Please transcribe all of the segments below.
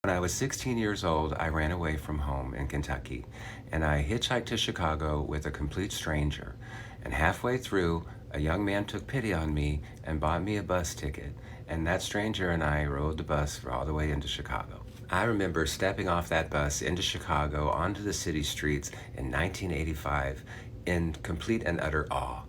When I was 16 years old, I ran away from home in Kentucky, and I hitchhiked to Chicago with a complete stranger. And halfway through, a young man took pity on me and bought me a bus ticket, and that stranger and I rode the bus all the way into Chicago. I remember stepping off that bus into Chicago onto the city streets in 1985 in complete and utter awe.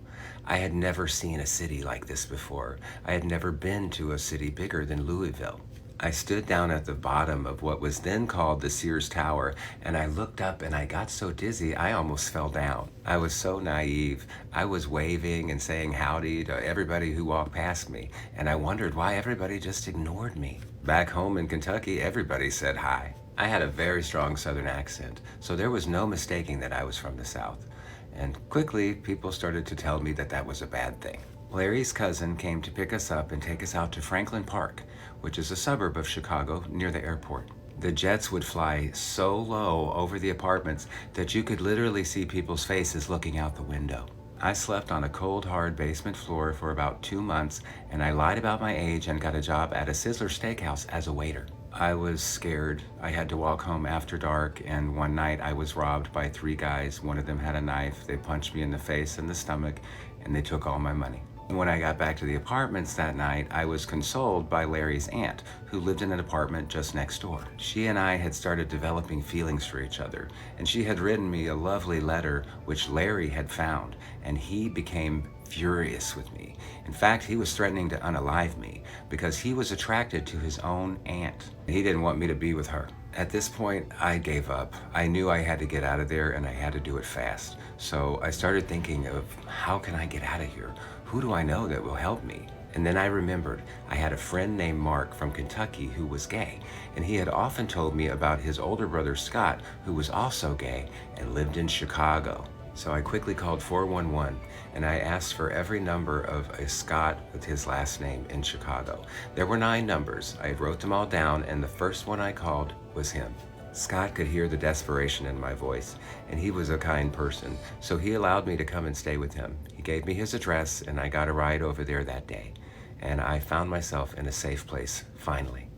I had never seen a city like this before. I had never been to a city bigger than Louisville. I stood down at the bottom of what was then called the Sears Tower, and I looked up and I got so dizzy I almost fell down. I was so naive. I was waving and saying howdy to everybody who walked past me, and I wondered why everybody just ignored me. Back home in Kentucky, everybody said hi. I had a very strong Southern accent, so there was no mistaking that I was from the South. And quickly, people started to tell me that that was a bad thing. Larry's cousin came to pick us up and take us out to Franklin Park, which is a suburb of Chicago near the airport. The jets would fly so low over the apartments that you could literally see people's faces looking out the window. I slept on a cold, hard basement floor for about 2 months, and I lied about my age and got a job at a Sizzler Steakhouse as a waiter. I was scared. I had to walk home after dark, and one night I was robbed by 3 guys. One of them had a knife. They punched me in the face and the stomach, and they took all my money. When I got back to the apartments that night, I was consoled by Larry's aunt, who lived in an apartment just next door. She and I had started developing feelings for each other, and she had written me a lovely letter which Larry had found, and he became furious with me. In fact, he was threatening to unalive me because he was attracted to his own aunt. He didn't want me to be with her. At this point, I gave up. I knew I had to get out of there, and I had to do it fast. So I started thinking of, how can I get out of here? Who do I know that will help me? And then I remembered I had a friend named Mark from Kentucky who was gay, and he had often told me about his older brother Scott, who was also gay and lived in Chicago. So I quickly called 411, and I asked for every number of a Scott with his last name in Chicago. There were 9 numbers. I wrote them all down, and the first one I called was him. Scott could hear the desperation in my voice, and he was a kind person, so he allowed me to come and stay with him. He gave me his address, and I got a ride over there that day, and I found myself in a safe place, finally.